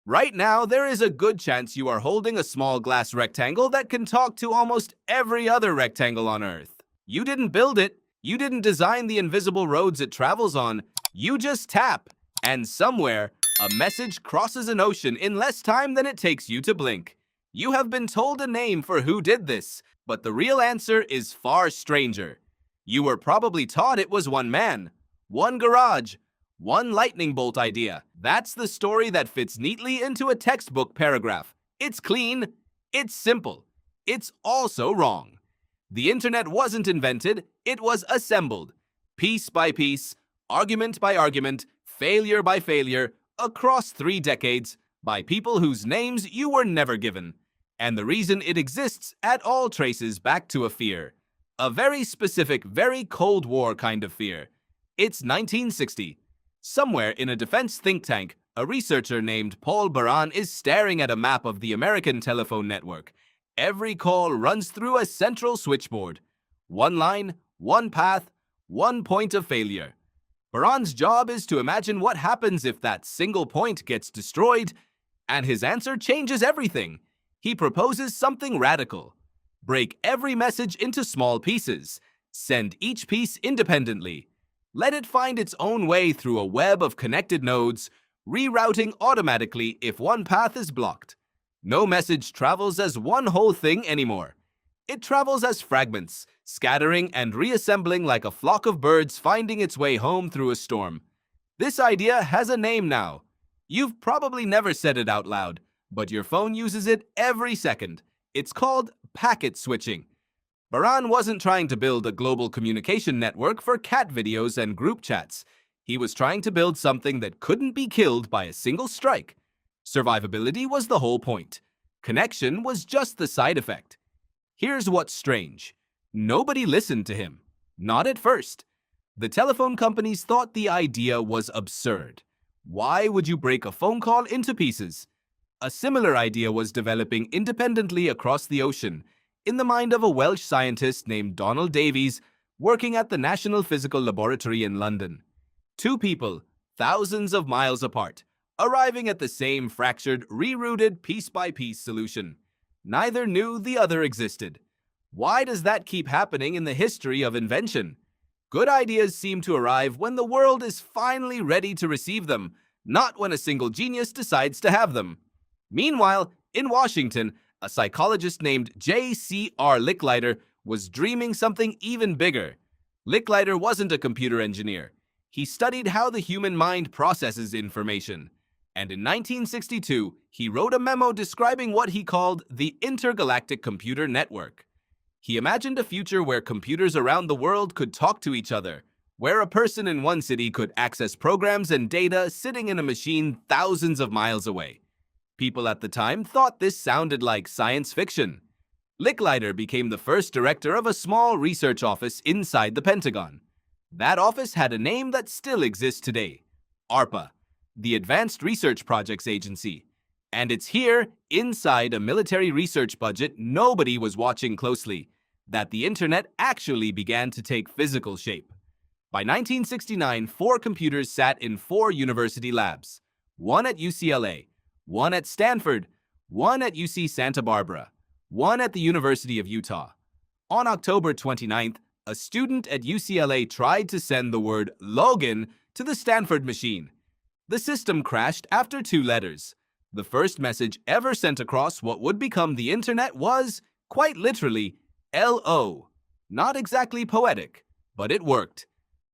Right now, there is a good chance you are holding a small glass rectangle that can talk to almost every other rectangle on Earth. You didn't build it, you didn't design the invisible roads it travels on, you just tap, and somewhere, a message crosses an ocean in less time than it takes you to blink. You have been told a name for who did this, but the real answer is far stranger. You were probably taught it was one man, one garage, one lightning bolt idea. That's the story that fits neatly into a textbook paragraph. It's clean, it's simple, it's also wrong. The internet wasn't invented, it was assembled. Piece by piece, argument by argument, failure by failure, across 3 decades, by people whose names you were never given. And the reason it exists at all traces back to a fear. A very specific, very Cold War kind of fear. It's 1960. Somewhere in a defense think tank, a researcher named Paul Baran is staring at a map of the American telephone network. Every call runs through a central switchboard. One line, one path, one point of failure. Baran's job is to imagine what happens if that single point gets destroyed, and his answer changes everything. He proposes something radical. Break every message into small pieces. Send each piece independently. Let it find its own way through a web of connected nodes, rerouting automatically if one path is blocked. No message travels as one whole thing anymore. It travels as fragments, scattering and reassembling like a flock of birds finding its way home through a storm. This idea has a name now. You've probably never said it out loud, but your phone uses it every second. It's called packet switching. Baran wasn't trying to build a global communication network for cat videos and group chats. He was trying to build something that couldn't be killed by a single strike. Survivability was the whole point. Connection was just the side effect. Here's what's strange. Nobody listened to him. Not at first. The telephone companies thought the idea was absurd. Why would you break a phone call into pieces? A similar idea was developing independently across the ocean, in the mind of a Welsh scientist named Donald Davies, working at the National Physical Laboratory in London. 2 people, thousands of miles apart, arriving at the same fractured, rerouted, piece-by-piece solution. Neither knew the other existed. Why does that keep happening in the history of invention? Good ideas seem to arrive when the world is finally ready to receive them, not when a single genius decides to have them. Meanwhile, in Washington, a psychologist named J.C.R. Licklider was dreaming something even bigger. Licklider wasn't a computer engineer. He studied how the human mind processes information. And in 1962, he wrote a memo describing what he called the Intergalactic Computer Network. He imagined a future where computers around the world could talk to each other, where a person in one city could access programs and data sitting in a machine thousands of miles away. People at the time thought this sounded like science fiction. Licklider became the first director of a small research office inside the Pentagon. That office had a name that still exists today, ARPA, the Advanced Research Projects Agency. And it's here, inside a military research budget nobody was watching closely, that the internet actually began to take physical shape. By 1969, 4 computers sat in 4 university labs, one at UCLA, one at Stanford, one at UC Santa Barbara, one at the University of Utah. On October 29th, a student at UCLA tried to send the word login to the Stanford machine. The system crashed after 2 letters. The first message ever sent across what would become the internet was, quite literally, LO. Not exactly poetic, but it worked.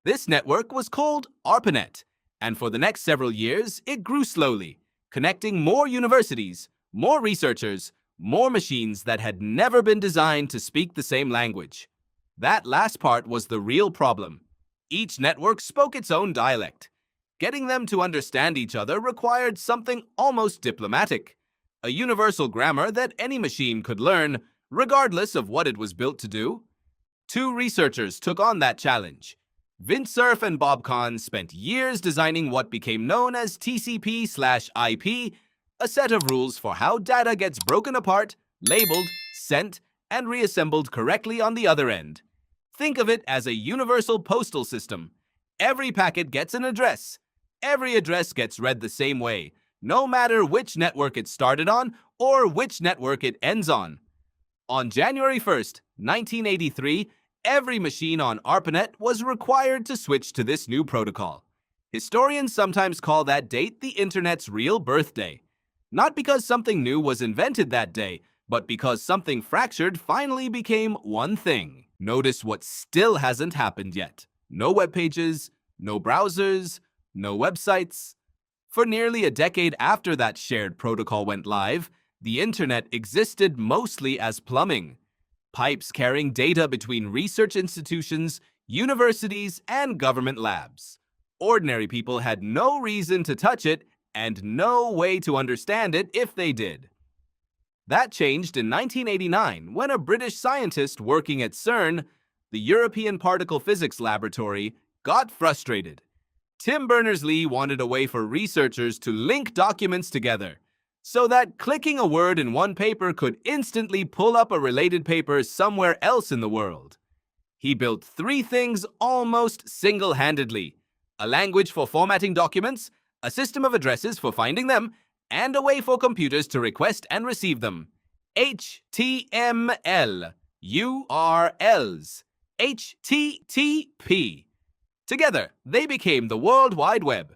This network was called ARPANET, and for the next several years, it grew slowly, connecting more universities, more researchers, more machines that had never been designed to speak the same language. That last part was the real problem. Each network spoke its own dialect. Getting them to understand each other required something almost diplomatic, a universal grammar that any machine could learn, regardless of what it was built to do. 2 researchers took on that challenge. Vint Cerf and Bob Kahn spent years designing what became known as TCP/IP, a set of rules for how data gets broken apart, labeled, sent, and reassembled correctly on the other end. Think of it as a universal postal system. Every packet gets an address. Every address gets read the same way, no matter which network it started on or which network it ends on. On January 1st, 1983, every machine on ARPANET was required to switch to this new protocol. Historians sometimes call that date the Internet's real birthday. Not because something new was invented that day, but because something fractured finally became one thing. Notice what still hasn't happened yet. No web pages, no browsers, no websites. For nearly a decade after that shared protocol went live, the Internet existed mostly as plumbing. Pipes carrying data between research institutions, universities, and government labs. Ordinary people had no reason to touch it and no way to understand it if they did. That changed in 1989 when a British scientist working at CERN, the European Particle Physics Laboratory, got frustrated. Tim Berners-Lee wanted a way for researchers to link documents together so that clicking a word in one paper could instantly pull up a related paper somewhere else in the world. He built 3 things almost single-handedly: a language for formatting documents, a system of addresses for finding them, and a way for computers to request and receive them. HTML, URLs, HTTP. Together, they became the World Wide Web.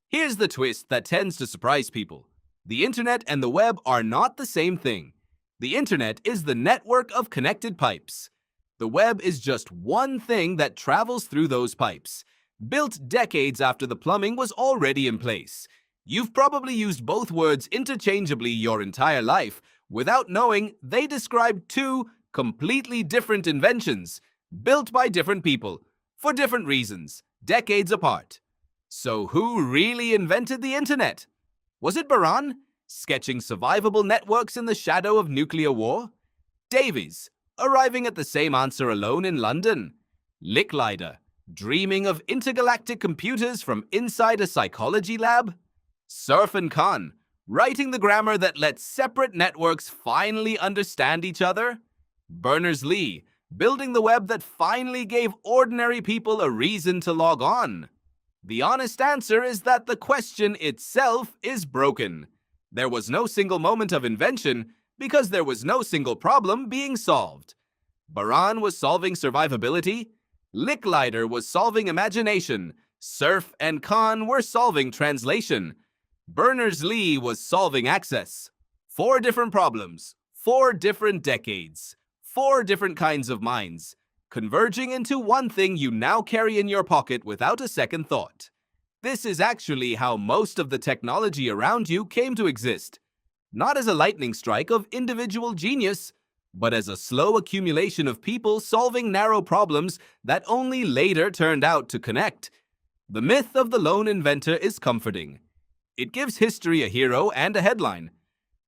Here's the twist that tends to surprise people. The Internet and the web are not the same thing. The Internet is the network of connected pipes. The web is just one thing that travels through those pipes, built decades after the plumbing was already in place. You've probably used both words interchangeably your entire life without knowing they describe 2 completely different inventions, built by different people, for different reasons, decades apart. So who really invented the Internet? Was it Baran, sketching survivable networks in the shadow of nuclear war? Davies, arriving at the same answer alone in London? Licklider, dreaming of intergalactic computers from inside a psychology lab? Cerf and Khan, writing the grammar that lets separate networks finally understand each other? Berners-Lee, building the web that finally gave ordinary people a reason to log on? The honest answer is that the question itself is broken. There was no single moment of invention because there was no single problem being solved. Baran was solving survivability. Licklider was solving imagination. Cerf and Khan were solving translation. Berners-Lee was solving access. 4 different problems, 4 different decades, 4 different kinds of minds, converging into one thing you now carry in your pocket without a second thought. This is actually how most of the technology around you came to exist. Not as a lightning strike of individual genius, but as a slow accumulation of people solving narrow problems that only later turned out to connect. The myth of the lone inventor is comforting. It gives history a hero and a headline,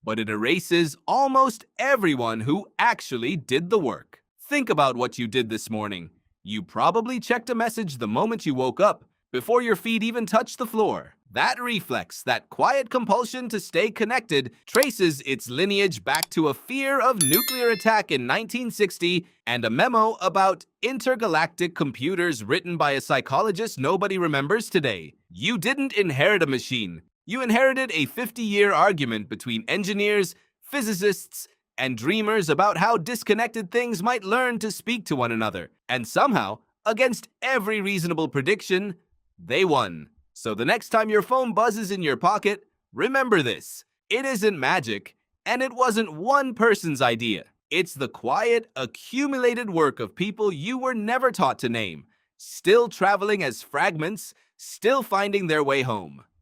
but it erases almost everyone who actually did the work. Think about what you did this morning. You probably checked a message the moment you woke up, before your feet even touched the floor. That reflex, that quiet compulsion to stay connected, traces its lineage back to a fear of nuclear attack in 1960 and a memo about intergalactic computers written by a psychologist nobody remembers today. You didn't inherit a machine. You inherited a 50-year argument between engineers, physicists, and dreamers about how disconnected things might learn to speak to one another. And somehow, against every reasonable prediction, they won. So the next time your phone buzzes in your pocket, remember this. It isn't magic, and it wasn't one person's idea. It's the quiet, accumulated work of people you were never taught to name, still traveling as fragments, still finding their way home.